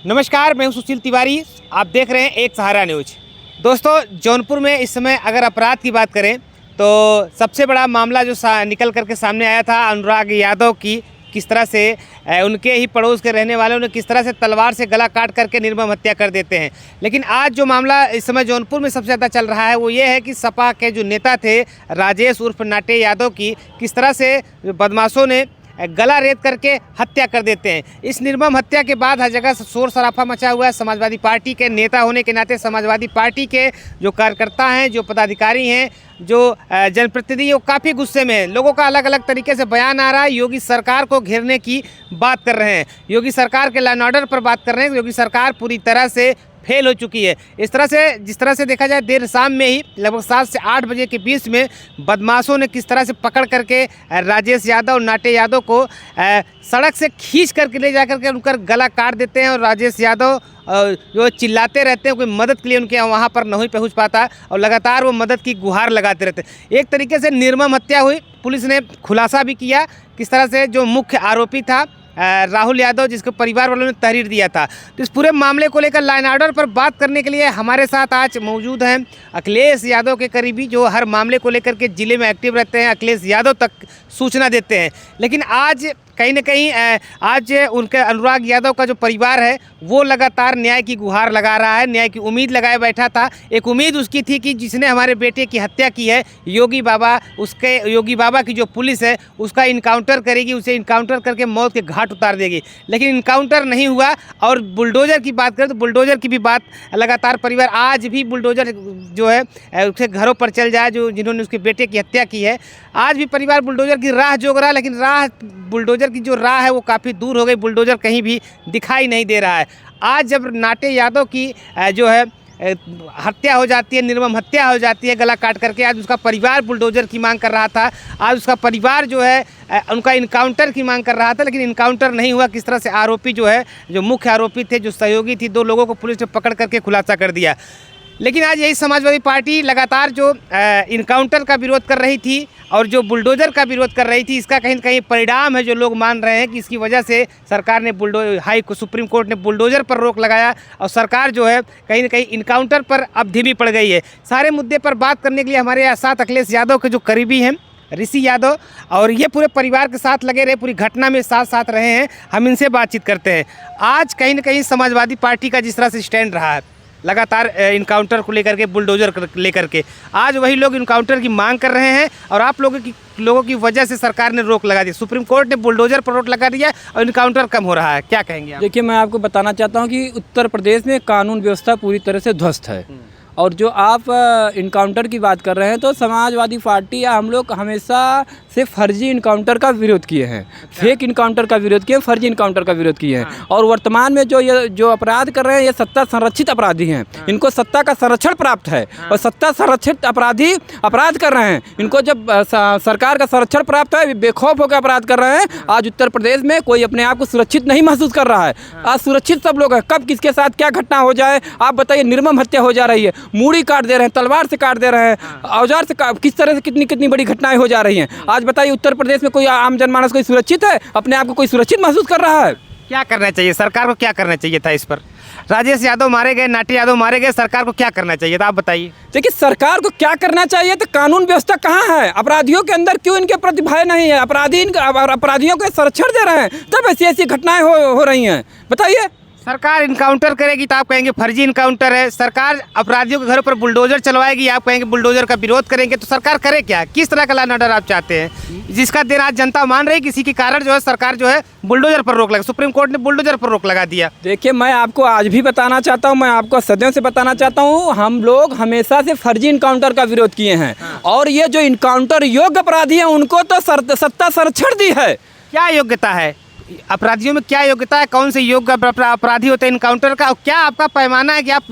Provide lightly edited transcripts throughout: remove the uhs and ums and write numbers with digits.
नमस्कार, मैं हूं सुशील तिवारी। आप देख रहे हैं एक सहारा न्यूज। दोस्तों, जौनपुर में इस समय अगर अपराध की बात करें तो सबसे बड़ा मामला जो निकल करके सामने आया था अनुराग यादव की, किस तरह से उनके ही पड़ोस के रहने वालों ने किस तरह से तलवार से गला काट करके निर्मम हत्या कर देते हैं। लेकिन आज जो मामला इस समय जौनपुर में सबसे ज़्यादा चल रहा है वो ये है कि सपा के जो नेता थे राजेश उर्फ नाटे यादव की किस तरह से बदमाशों ने गला रेत करके हत्या कर देते हैं। इस निर्मम हत्या के बाद हर जगह शोर शराफा मचा हुआ है। समाजवादी पार्टी के नेता होने के नाते समाजवादी पार्टी के जो कार्यकर्ता हैं, जो पदाधिकारी हैं, जो जनप्रतिनिधि, वो काफ़ी गुस्से में हैं। लोगों का अलग अलग तरीके से बयान आ रहा है। योगी सरकार को घेरने की बात कर रहे हैं, योगी सरकार के लॉ एंड ऑर्डर पर बात कर रहे हैं। योगी सरकार पूरी तरह से फेल हो चुकी है। इस तरह से जिस तरह से देखा जाए, देर शाम में ही लगभग 7 से 8 बजे के बीच में बदमाशों ने किस तरह से पकड़ करके राजेश यादव और नाटे यादव को सड़क से खींच करके ले जा करके उनका गला काट देते हैं। और राजेश यादव जो चिल्लाते रहते हैं, कोई मदद के लिए उनके वहाँ पर नहीं पहुँच पाता और लगातार वो मदद की गुहार लगाते रहते हैं। एक तरीके से निर्मम हत्या हुई। पुलिस ने खुलासा भी किया किस तरह से जो मुख्य आरोपी था राहुल यादव, जिसके परिवार वालों ने तहरीर दिया था। तो इस पूरे मामले को लेकर लॉ एंड ऑर्डर पर बात करने के लिए हमारे साथ आज मौजूद हैं अखिलेश यादव के करीबी, जो हर मामले को लेकर के ज़िले में एक्टिव रहते हैं, अखिलेश यादव तक सूचना देते हैं। लेकिन आज कहीं ना कहीं आज उनके अनुराग यादव का जो परिवार है वो लगातार न्याय की गुहार लगा रहा है, न्याय की उम्मीद लगाए बैठा था। एक उम्मीद उसकी थी कि जिसने हमारे बेटे की हत्या की है, योगी बाबा की जो पुलिस है उसका इनकाउंटर करेगी, उसे इनकाउंटर करके मौत के घाट उतार देगी। लेकिन इनकाउंटर नहीं हुआ। और बुलडोज़र की बात करें तो बुलडोज़र की भी बात लगातार परिवार आज भी बुलडोज़र जो है उसके घरों पर चल जाए, जो जिन्होंने उसके बेटे की हत्या की है, आज भी परिवार बुलडोज़र की राह जोग रहा है। लेकिन बुलडोज़र की जो राह है वो काफ़ी दूर हो गई, बुलडोज़र कहीं भी दिखाई नहीं दे रहा है। आज जब नाटे यादव की जो है हत्या हो जाती है, निर्मम हत्या हो जाती है गला काट करके, आज उसका परिवार बुलडोज़र की मांग कर रहा था। आज उसका परिवार जो है उनका इनकाउंटर की मांग कर रहा था, लेकिन इनकाउंटर नहीं हुआ। किस तरह से आरोपी जो है, जो मुख्य आरोपी थे, जो सहयोगी थी, 2 लोगों को पुलिस ने पकड़ करके खुलासा कर दिया। लेकिन आज यही समाजवादी पार्टी लगातार जो इनकाउंटर का विरोध कर रही थी और जो बुलडोज़र का विरोध कर रही थी, इसका कहीं न कहीं परिणाम है जो लोग मान रहे हैं कि इसकी वजह से सरकार ने सुप्रीम कोर्ट ने बुलडोज़र पर रोक लगाया और सरकार जो है कहीं न कहीं इनकाउंटर पर अब धीमी पड़ गई है। सारे मुद्दे पर बात करने के लिए हमारे साथ अखिलेश यादव के जो करीबी हैं ऋषि यादव, और ये पूरे परिवार के साथ लगे रहे, पूरी घटना में साथ रहे हैं। हम इनसे बातचीत करते हैं। आज कहीं न कहीं समाजवादी पार्टी का जिस तरह से स्टैंड रहा है लगातार इनकाउंटर को लेकर के, बुलडोज़र लेकर के, आज वही लोग इनकाउंटर की मांग कर रहे हैं और आप लोगों की वजह से सरकार ने रोक लगा दी। सुप्रीम कोर्ट ने बुलडोज़र पर रोक लगा दिया और इनकाउंटर कम हो रहा है। क्या कहेंगे आप? देखिए, मैं आपको बताना चाहता हूँ कि उत्तर प्रदेश में कानून व्यवस्था पूरी तरह से ध्वस्त है। और जो आप इनकाउंटर की बात कर रहे हैं, तो समाजवादी पार्टी या हम लोग हमेशा से फर्जी इनकाउंटर का विरोध किए हैं, फेक इनकाउंटर का विरोध किए हैं, फर्जी इनकाउंटर का विरोध किए हैं। और वर्तमान में जो अपराध कर रहे हैं, ये सत्ता संरक्षित अपराधी हैं। इनको सत्ता का संरक्षण प्राप्त है और सत्ता संरक्षित अपराधी अपराध कर रहे हैं। इनको जब सरकार का संरक्षण प्राप्त है, बेखौफ होकर अपराध कर रहे हैं। आज उत्तर प्रदेश में कोई अपने आप को सुरक्षित नहीं महसूस कर रहा है। आज सुरक्षित सब लोग हैं। कब किसके साथ क्या घटना हो जाए आप बताइए। निर्मम हत्या हो जा रही है, मूड़ी काट दे रहे हैं, तलवार से काट दे रहे हैं, औजार से किस तरह से कितनी बड़ी घटनाएं हो जा रही हैं। आज बताइए, उत्तर प्रदेश में कोई आम जनमानस कोई सुरक्षित है? अपने आप को कोई सुरक्षित महसूस कर रहा है? क्या करना चाहिए सरकार को? क्या करना चाहिए था इस पर? राजेश यादव मारे गए, नाटे यादव मारे गए, सरकार को क्या करना चाहिए था, आप बताइए। देखिए, सरकार को क्या करना चाहिए तो कानून व्यवस्था कहाँ है? अपराधियों के अंदर क्यों इनके प्रति भय नहीं है? अपराधियों को संरक्षण दे रहे हैं, तब ऐसी घटनाएं हो रही हैं। बताइए। सरकार इनकाउंटर करेगी तो आप कहेंगे फर्जी इनकाउंटर है। सरकार अपराधियों के घरों पर बुलडोज़र चलवाएगी, आप कहेंगे बुलडोज़र का विरोध करेंगे। तो सरकार करे क्या? किस तरह का लॉ एंड ऑर्डर आप चाहते हैं, जिसका दिन आज जनता मान रही, किसी के कारण जो है सरकार जो है बुलडोज़र पर रोक लगा, सुप्रीम कोर्ट ने बुलडोज़र पर रोक लगा दिया। देखिए, मैं आपको आज भी बताना चाहता हूँ, मैं आपको सदियों से बताना चाहता हूँ, हम लोग हमेशा से फर्जी इनकाउंटर का विरोध किए हैं। और ये जो इनकाउंटर योग्य अपराधी हैं उनको तो सत्ता संरक्षण दी है। क्या योग्यता है अपराधियों में? क्या योग्यता है? कौन से योग्य अपराधी होते हैं इनकाउंटर का? और क्या आपका पैमाना है कि आप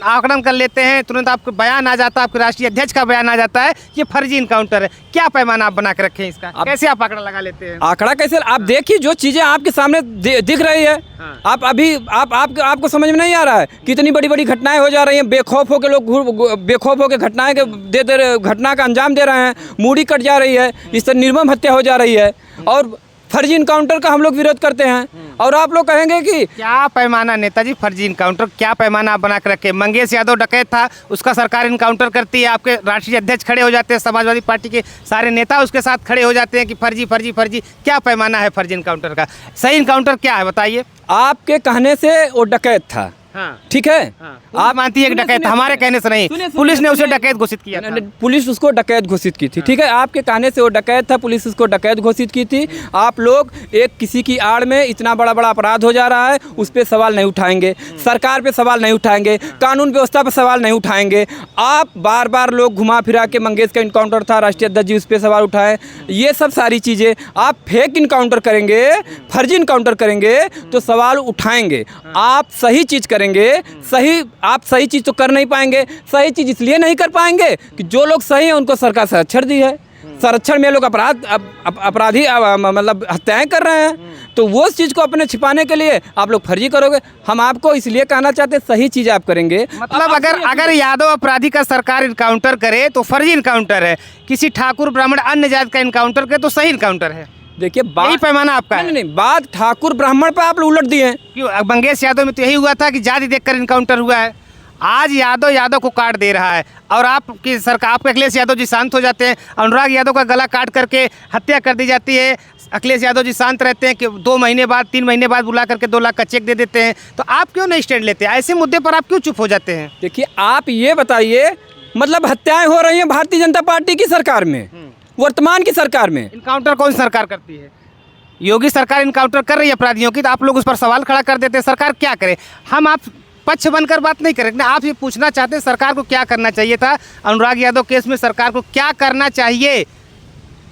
आकलन कर लेते हैं, तुरंत आपको बयान आ जाता है, आपके राष्ट्रीय अध्यक्ष का बयान आ जाता है ये फर्जी इनकाउंटर है? क्या पैमाना आप बना के रखे हैं इसका? कैसे आप आंकड़ा लगा लेते हैं? आंकड़ा कैसे? आप देखिए, जो चीजें आपके सामने दिख रही है, आप अभी आपको समझ में नहीं आ रहा है। कितनी बड़ी बड़ी घटनाएं हो जा रही हैं, बेखौफ होकर लोग बेखौफ होकर घटनाएं घटना का अंजाम दे रहे हैं, मूड़ी कट जा रही है, इस तरह निर्मम हत्या हो जा रही है। और फर्जी इनकाउंटर का हम लोग विरोध करते हैं। और आप लोग कहेंगे कि क्या पैमाना नेताजी फर्जी इनकाउंटर, क्या पैमाना आप बना के रखे? मंगेश यादव डकैत था, उसका सरकार इनकाउंटर करती है, आपके राष्ट्रीय अध्यक्ष खड़े हो जाते हैं, समाजवादी पार्टी के सारे नेता उसके साथ खड़े हो जाते हैं कि फर्जी फर्जी फर्जी। क्या पैमाना है फर्जी इनकाउंटर का? सही इनकाउंटर क्या है बताइए? आपके कहने से वो डकैत था, हाँ, ठीक है, आप मानती है कि डकैत? हमारे कहने से नहीं, पुलिस ने उसे डकैत घोषित किया था। पुलिस उसको डकैत घोषित की थी, ठीक है, आपके कहने से वो डकैत था, पुलिस उसको डकैत घोषित की थी। आप लोग एक किसी की आड़ में इतना बड़ा बड़ा अपराध हो जा रहा है, उस पर सवाल नहीं उठाएंगे, सरकार पे सवाल नहीं उठाएंगे, कानून व्यवस्था पर सवाल नहीं उठाएंगे। आप बार बार लोग घुमा फिरा के मंगेश का इनकाउंटर था, राष्ट्रीय अध्यक्ष जी उस पर सवाल उठाए, ये सब सारी चीज़ें आप फेक इनकाउंटर करेंगे, फर्जी इनकाउंटर करेंगे तो सवाल उठाएंगे। आप सही चीज़ करेंगे, आप सही चीज़ तो कर नहीं पाएंगे। सही चीज़ इसलिए नहीं कर पाएंगे कि जो लोग सही हैं उनको सरकार संरक्षण दी है, संरक्षण में लोग अपराधी मतलब हत्याएं कर रहे हैं, तो वो चीज़ को अपने छिपाने के लिए आप लोग फर्जी करोगे। हम आपको इसलिए कहना चाहते हैं सही चीज़ आप करेंगे। मतलब अगर यादव अपराधी का सरकार इनकाउंटर करे तो फर्जी इनकाउंटर है, किसी ठाकुर ब्राह्मण अन्य जाति का इनकाउंटर करे तो सही इनकाउंटर है। देखिए यही पैमाना आपका है? नहीं, बात ठाकुर ब्राह्मण पे आप उलट दिए हैं। क्यों? मंगेश यादव में तो यही हुआ था कि जाति देखकर इनकाउंटर हुआ है। आज यादव को काट दे रहा है और आपकी सरकार, आपके अखिलेश यादव जी शांत हो जाते हैं, अनुराग यादव का गला काट करके हत्या कर दी जाती है, अखिलेश यादव जी शांत रहते हैं कि 2 महीने बाद 3 महीने बाद बुला करके 2 लाख का चेक दे देते हैं। तो आप क्यों नहीं स्टैंड लेते? ऐसे मुद्दे पर आप क्यों चुप हो जाते हैं? देखिए आप ये बताइए, मतलब हत्याएं हो रही हैं भारतीय जनता पार्टी की सरकार में, वर्तमान की सरकार में। इनकाउंटर कौन सी सरकार करती है? योगी सरकार इनकाउंटर कर रही है अपराधियों की, तो आप लोग उस पर सवाल खड़ा कर देते हैं। सरकार क्या करे? हम आप पक्ष बनकर बात नहीं करेंगे, आप ये पूछना चाहते हैं सरकार को क्या करना चाहिए था। अनुराग यादव केस में सरकार को क्या करना चाहिए?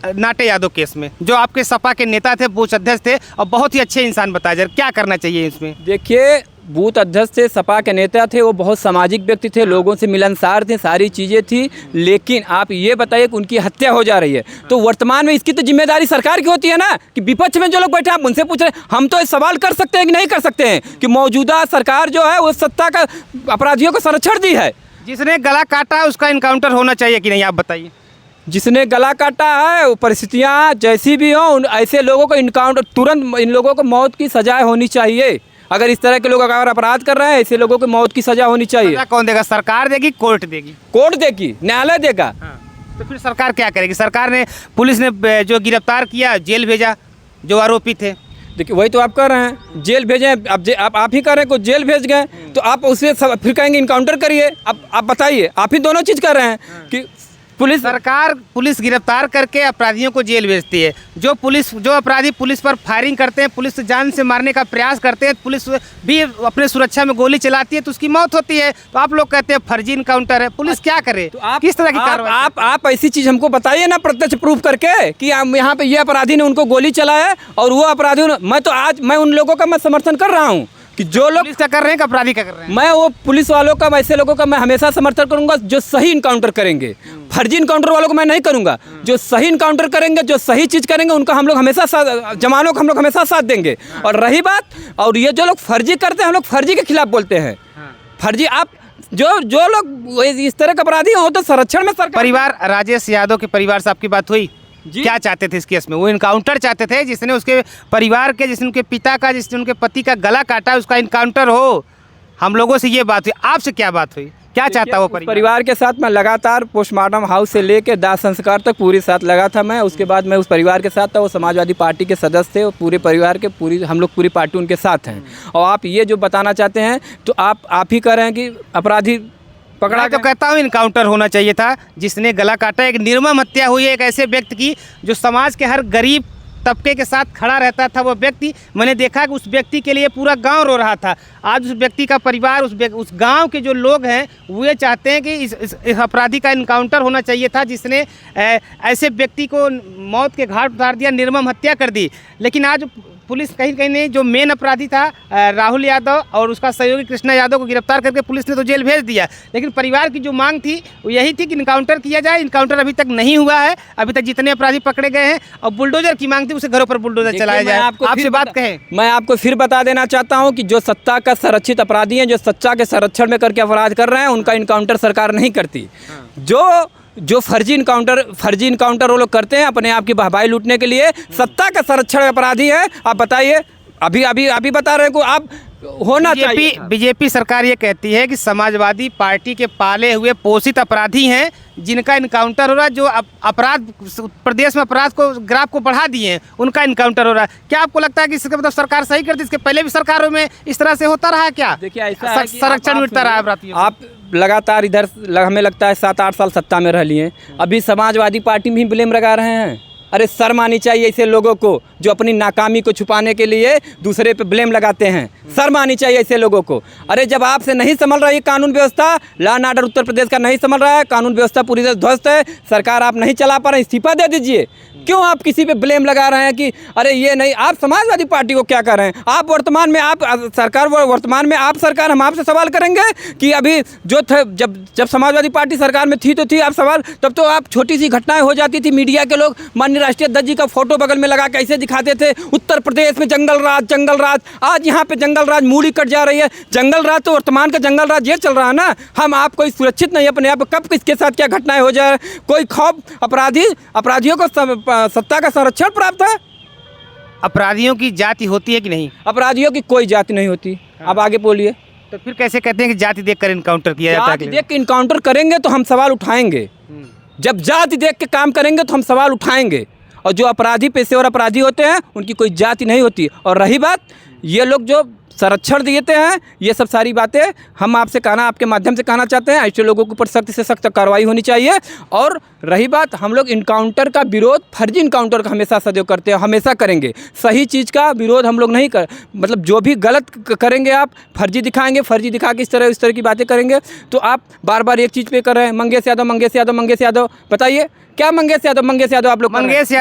नाटे यादव केस में जो आपके सपा के नेता थे, बूथ अध्यक्ष थे और बहुत ही अच्छे इंसान बताया जा रहा, क्या करना चाहिए इसमें? देखिए बूथ अध्यक्ष थे, सपा के नेता थे, वो बहुत सामाजिक व्यक्ति थे, लोगों से मिलनसार थे, सारी चीज़ें थी। लेकिन आप ये बताइए कि उनकी हत्या हो जा रही है, तो वर्तमान में इसकी तो जिम्मेदारी सरकार की होती है ना, कि विपक्ष में जो लोग बैठे हैं आप उनसे पूछ रहे हैं। हम तो ये सवाल कर सकते हैं कि नहीं कर सकते हैं कि मौजूदा सरकार जो है वो सत्ता का अपराधियों को संरक्षण दी है। जिसने गला काटा है उसका इनकाउंटर होना चाहिए कि नहीं, आप बताइए? जिसने गला काटा है, वो परिस्थितियाँ जैसी भी हों, ऐसे लोगों को इनकाउंटर, तुरंत इन लोगों को मौत की सजा होनी चाहिए। अगर इस तरह के लोग अगर अपराध कर रहे हैं, ऐसे लोगों को मौत की सजा होनी चाहिए। सजा कौन देगा? सरकार देगी, कोर्ट देगी? कोर्ट देगी, न्यायालय देगा। तो फिर सरकार क्या करेगी? सरकार ने, पुलिस ने जो गिरफ्तार किया, जेल भेजा जो आरोपी थे। देखिए वही तो आप कर रहे हैं, जेल भेजें। अब आप ही कर रहे हैं, कुछ जेल भेज गए तो आप उसे फिर कहेंगे इनकाउंटर करिए। अब आप बताइए, आप ही दोनों चीज़ कर रहे हैं कि पुलिस गिरफ्तार करके अपराधियों को जेल भेजती है। जो अपराधी पुलिस पर फायरिंग करते हैं, पुलिस जान से मारने का प्रयास करते हैं, पुलिस भी अपने सुरक्षा में गोली चलाती है तो उसकी मौत होती है। तो आप लोग कहते हैं फर्जी इनकाउंटर है, पुलिस क्या करे? तो आप किस तरह की कार्रवाई? आप ऐसी चीज़ हमको बताइए ना, प्रत्यक्ष प्रूफ करके कि यहाँ पे ये अपराधी ने उनको गोली चलाया और वो अपराधी ने, मैं उन लोगों का मैं समर्थन कर रहा हूँ कि जो लोग पुलिस का कर रहे हैं, अपराधी का कर रहे हैं। मैं वो पुलिस वालों का, ऐसे लोगों का मैं हमेशा समर्थन करूंगा जो सही इनकाउंटर करेंगे। फर्जी इनकाउंटर वालों को मैं नहीं करूंगा। जो सही इनकाउंटर करेंगे, जो सही चीज़ करेंगे, उनका हम लोग हमेशा जवानों को हम लोग हमेशा साथ देंगे। और रही बात, और ये जो लोग फर्जी करते हैं, हम लोग फर्जी के खिलाफ बोलते हैं। फर्जी आप जो लोग इस तरह के अपराधी हो तो संरक्षण में सरकार। परिवार, राजेश यादव के परिवार से आपकी बात हुई? क्या चाहते थे इस केस में? वो इनकाउंटर चाहते थे, जिसने उसके परिवार के, जिसने उनके पिता का, जिसने उनके पति का गला काटा, उसका इनकाउंटर हो। हम लोगों से ये बात हुई, आपसे क्या बात हुई? क्या चाहता वो परिवार के साथ मैं लगातार पोस्टमार्टम हाउस से लेकर दाह संस्कार तक पूरे साथ लगा था मैं। उसके बाद मैं उस परिवार के साथ था, वो समाजवादी पार्टी के सदस्य थे, पूरे परिवार के हम लोग पूरी पार्टी उनके साथ हैं। और आप ये जो बताना चाहते हैं तो आप ही कह रहे हैं कि अपराधी पकड़ा। तो कहता हूँ इनकाउंटर होना चाहिए था। जिसने गला काटा, एक निर्मम हत्या हुई है एक ऐसे व्यक्ति की जो समाज के हर गरीब तबके के साथ खड़ा रहता था। वो व्यक्ति, मैंने देखा कि उस व्यक्ति के लिए पूरा गांव रो रहा था। आज उस व्यक्ति का परिवार, उस गांव के जो लोग हैं वो ये चाहते हैं कि इस अपराधी का इनकाउंटर होना चाहिए था, जिसने ऐसे व्यक्ति को मौत के घाट उतार दिया, निर्मम हत्या कर दी। लेकिन आज पुलिस कहीं नहीं, जो मेन अपराधी था राहुल यादव और उसका सहयोगी कृष्णा यादव को गिरफ्तार करके पुलिस ने तो जेल भेज दिया। लेकिन परिवार की जो मांग थी वो यही थी कि इनकाउंटर किया जाए। इनकाउंटर अभी तक नहीं हुआ है। अभी तक जितने अपराधी पकड़े गए हैं, और बुलडोजर की मांग थी, उसे घरों पर बुलडोजर चलाया जाए। आपसे बात कहें, मैं आपको फिर बता देना चाहता हूँ कि जो सत्ता का संरक्षित अपराधी हैं, जो सत्ता के संरक्षण में करके अपराध कर रहे हैं, उनका इनकाउंटर सरकार नहीं करती। जो जो फर्जी इनकाउंटर वो लोग करते हैं अपने आप की वाहवाही लूटने के लिए, सत्ता का संरक्षण अपराधी है। आप बताइए, अभी बता रहे हैं को आप होना चाहिए। बीजेपी सरकार ये कहती है कि समाजवादी पार्टी के पाले हुए पोषित अपराधी हैं जिनका इनकाउंटर हो रहा है, जो अपराध प्रदेश में अपराध को ग्राफ को बढ़ा दिए हैं, उनका इनकाउंटर हो रहा है। क्या आपको लगता है कि इसका मतलब सरकार सही करती है? इसके पहले भी सरकारों में इस तरह से होता रहा क्या? देखिए ऐसा है कि संरक्षण मिलता रहा अपराधियों को। आप लगातार इधर हमें लगता है 7-8 साल सत्ता में रह लिए, अभी समाजवादी पार्टी में ही ब्लेम लगा रहे हैं। अरे शर्म आनी चाहिए ऐसे लोगों को जो अपनी नाकामी को छुपाने के लिए दूसरे पे ब्लेम लगाते हैं। शर्म आनी चाहिए ऐसे लोगों को। अरे जब आपसे नहीं संभल रही कानून व्यवस्था, law and order Uttar Pradesh का नहीं संभल रहा है, कानून व्यवस्था पूरी तरह ध्वस्त है, सरकार आप नहीं चला पा रहे, इस्तीफा दे दीजिए। क्यों आप किसी पे ब्लेम लगा रहे हैं कि अरे ये नहीं? आप समाजवादी पार्टी को क्या कर रहे हैं? आप वर्तमान में आप सरकार हम आपसे सवाल करेंगे कि अभी जो थे जब समाजवादी पार्टी सरकार में थी तो थी आप सवाल, तब तो आप छोटी सी घटनाएं हो जाती थी, मीडिया के लोग माननीय राष्ट्रीय अध्यक्ष जी का फोटो बगल में लगा के ऐसे दिखाते थे उत्तर प्रदेश में जंगल राज। आज यहाँ पे जंगल राज मूड़ी कट जा रही है। जंगल राज तो वर्तमान का जंगल राज ये चल रहा है ना। हम आप कोई सुरक्षित नहीं अपने आप, कब किसके साथ क्या घटनाएं हो जाए, कोई खौफ अपराधियों को सत्ता का संरक्षण प्राप्त है। अपराधियों की जाति होती है कि नहीं? अपराधियों की कोई जाति नहीं होती। आप आगे बोलिए। तो फिर कैसे कहते हैं कि जाति देखकर इनकाउंटर किया जाता है? जाति देख के इनकाउंटर करेंगे तो हम सवाल उठाएंगे। जब जाति देख के काम करेंगे तो हम सवाल उठाएंगे। और जो अपराधी पेशेवर अपराधी होते हैं उनकी कोई जाति नहीं होती। और रही बात ये लोग जो संरक्षण देते हैं, ये सब सारी बातें हम आपके माध्यम से कहना चाहते हैं, ऐसे लोगों के ऊपर सख्त से सख्त कार्रवाई होनी चाहिए। और रही बात, हम लोग इनकाउंटर का विरोध, फर्जी इनकाउंटर का हमेशा सदैव करते हैं, हमेशा करेंगे। सही चीज़ का विरोध हम लोग नहीं मतलब जो भी गलत करेंगे आप फर्जी दिखाएंगे, फर्जी दिखा के इस तरह की बातें करेंगे तो आप बार बार एक चीज़ पे कर रहे हैं, मंगेश यादव। बताइए क्या मंगेश यादव आप लोग? मंगेश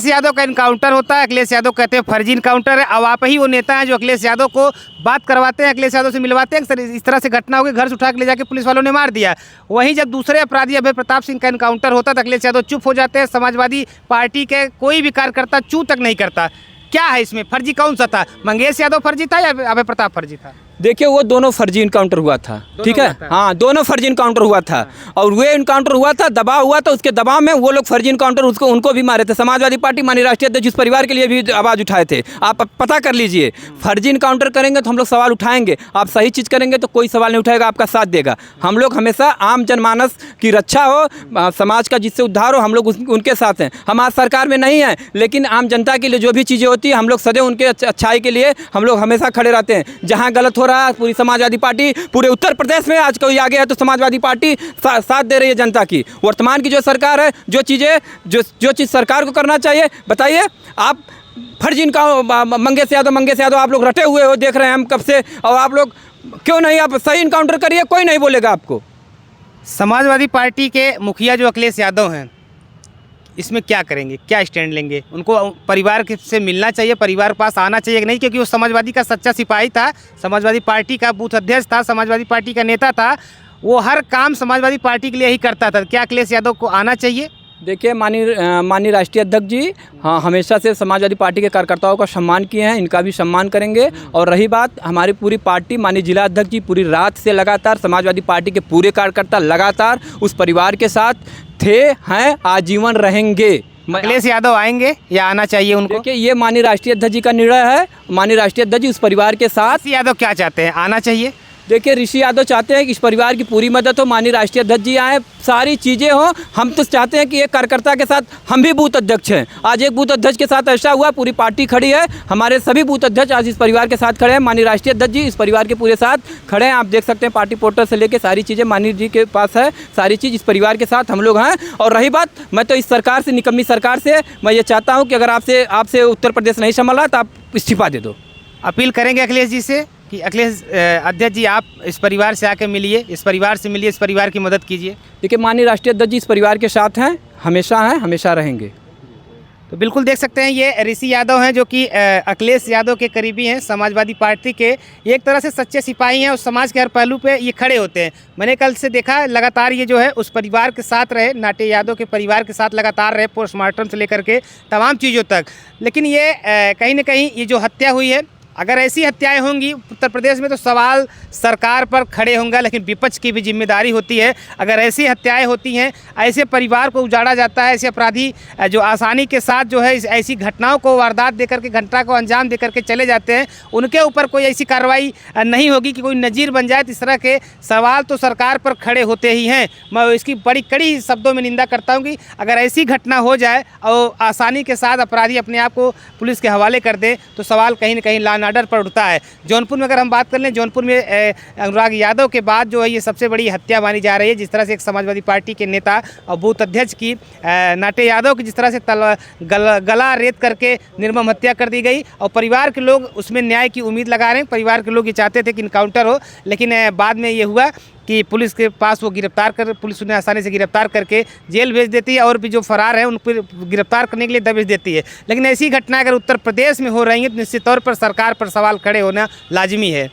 यादव का इनकाउंटर होता है, अखिलेश यादव कहते हैं फर्जी इनकाउंटर है। अब आप ही वो नेता हैं जो अखिलेश यादव को बात करवाते हैं, अखिलेश यादव से मिलवाते हैं, सर इस तरह से घटना हो गई, घर से उठा के ले जाके पुलिस वालों ने मार दिया। वहीं जब दूसरे अपराधी अभय प्रताप सिंह का इनकाउंटर होता है तो अखिलेश यादव चुप हो जाते हैं। समाजवादी पार्टी के कोई भी कार्यकर्ता चू तक नहीं करता। क्या है इसमें फर्जी कौन सा था? मंगेश यादव फर्जी था या अभय प्रताप फर्जी था? देखिए वो दोनों फर्जी इनकाउंटर हुआ था, ठीक है। हाँ, दोनों फर्जी इनकाउंटर हुआ था। और वे इनकाउंटर हुआ था, दबाव हुआ था, उसके दबाव में वो लोग फर्जी इनकाउंटर उनको भी मारे थे। समाजवादी पार्टी माननीय राष्ट्रीय अध्यक्ष इस परिवार के लिए भी आवाज़ उठाए थे। आप पता कर लीजिए। फर्जी इनकाउंटर करेंगे तो हम लोग सवाल उठाएंगे, आप सही चीज़ करेंगे तो कोई सवाल नहीं उठाएगा, आपका साथ देगा। हम लोग हमेशा आम जनमानस की रक्षा हो, समाज का जिससे उद्धार हो, हम लोग उनके साथ हैं। हम आज सरकार में नहीं हैं, लेकिन आम जनता के लिए जो भी चीज़ें होती है हम लोग सदैव उनके अच्छाई के लिए हम लोग हमेशा खड़े रहते हैं। जहाँ गलत हो रहा है पूरी समाजवादी पार्टी पूरे उत्तर प्रदेश में आज कोई आ गया तो समाजवादी पार्टी साथ दे रही है जनता की। वर्तमान की जो सरकार है, जो चीज़ सरकार को करना चाहिए, बताइए आप। फर्जी इनका मंगेश यादव आप लोग रटे हुए हो, देख रहे हैं हम कब से। और आप लोग क्यों नहीं, आप सही इनकाउंटर करिए, कोई नहीं बोलेगा आपको। समाजवादी पार्टी के मुखिया जो अखिलेश यादव हैं, इसमें क्या करेंगे, क्या स्टैंड लेंगे? उनको परिवार से मिलना चाहिए, परिवार पास आना चाहिए कि नहीं? क्योंकि वो समाजवादी का सच्चा सिपाही था, समाजवादी पार्टी का बूथ अध्यक्ष था, समाजवादी पार्टी का नेता था, वो हर काम समाजवादी पार्टी के लिए ही करता था। क्या अखिलेश यादव को आना चाहिए? देखिए माननीय राष्ट्रीय अध्यक्ष जी हाँ हमेशा से समाजवादी पार्टी के कार्यकर्ताओं का सम्मान किए हैं, इनका भी सम्मान करेंगे। और रही बात हमारी पूरी पार्टी, माननीय जिला अध्यक्ष जी पूरी रात से लगातार समाजवादी पार्टी के पूरे कार्यकर्ता लगातार उस परिवार के साथ थे, हैं, आजीवन रहेंगे। अखिलेश यादव आएंगे या आना चाहिए उनको? देखिए ये माननीय राष्ट्रीय अध्यक्ष जी का निर्णय है। माननीय राष्ट्रीय अध्यक्ष जी उस परिवार के साथ। यादव क्या चाहते हैं, आना चाहिए? देखिए ऋषि यादव चाहते हैं कि इस परिवार की पूरी मदद हो, माननीय राष्ट्रीय अध्यक्ष जी आए, सारी चीज़ें हों। हम तो चाहते हैं कि एक कार्यकर्ता के साथ हम भी बूथ अध्यक्ष हैं। आज एक बूथ अध्यक्ष के साथ ऐसा हुआ, पूरी पार्टी खड़ी है, हमारे सभी बूथ अध्यक्ष आज इस परिवार के साथ खड़े हैं। माननीय राष्ट्रीय अध्यक्ष जी इस परिवार के पूरे साथ खड़े हैं। आप देख सकते हैं पार्टी पोर्टल से लेकर सारी चीज़ें माननीय जी के पास है, सारी चीज़ इस परिवार के साथ हम लोग हैं। और रही बात, मैं तो इस सरकार से, निकम्मी सरकार से मैं ये चाहता हूँ कि अगर आपसे उत्तर प्रदेश नहीं संभल रहा तो आप इस्तीफा दे दो। अपील करेंगे अखिलेश जी से कि अखिलेश अध्यक्ष जी आप इस परिवार से आके मिलिए, इस परिवार से मिलिए, इस परिवार की मदद कीजिए। देखिए माननीय राष्ट्रीय अध्यक्ष जी इस परिवार के साथ हैं, हमेशा रहेंगे। तो बिल्कुल देख सकते हैं ये ऋषि यादव हैं जो कि अखिलेश यादव के करीबी हैं, समाजवादी पार्टी के एक तरह से सच्चे सिपाही हैं और समाज के हर पहलू पे ये खड़े होते हैं। मैंने कल से देखा लगातार ये जो है उस परिवार के साथ रहे, नाटे यादव के परिवार के साथ लगातार रहे, पोस्टमार्टम से लेकर के तमाम चीज़ों तक। लेकिन ये कहीं ना कहीं ये जो हत्या हुई है अगर ऐसी हत्याएं होंगी उत्तर प्रदेश में तो सवाल सरकार पर खड़े होंगे, लेकिन विपक्ष की भी जिम्मेदारी होती है। अगर ऐसी हत्याएं होती हैं, ऐसे परिवार को उजाड़ा जाता है, ऐसे अपराधी जो आसानी के साथ जो है ऐसी घटनाओं को वारदात देकर के घटना को अंजाम देकर के चले जाते हैं, उनके ऊपर कोई ऐसी कार्रवाई नहीं होगी कि कोई नज़ीर बन जाए, तो इस तरह के सवाल तो सरकार पर खड़े होते ही हैं। मैं इसकी बड़ी कड़ी शब्दों में निंदा करता हूँ कि अगर ऐसी घटना हो जाए और आसानी के साथ अपराधी अपने आप को पुलिस के हवाले कर दे तो सवाल कहीं ना कहीं लॉ एंड ऑर्डर पर उठता है। जौनपुर में अगर हम बात कर लें, जौनपुर में अनुराग यादव के बाद जो है ये सबसे बड़ी हत्या मानी जा रही है। जिस तरह से एक समाजवादी पार्टी के नेता और बूथ अध्यक्ष की नाटे यादव की जिस तरह से गला रेत करके निर्मम हत्या कर दी गई, और परिवार के लोग उसमें न्याय की उम्मीद लगा रहे हैं। परिवार के लोग ये चाहते थे कि इनकाउंटर हो, लेकिन बाद में ये हुआ कि पुलिस के पास वो पुलिस उन्हें आसानी से गिरफ्तार करके जेल भेज देती है, और भी जो फरार हैं उन पर गिरफ्तार करने के लिए दबिश देती है। लेकिन ऐसी घटना अगर उत्तर प्रदेश में हो रही है तो निश्चित तौर पर सरकार पर सवाल खड़े होना लाजमी है।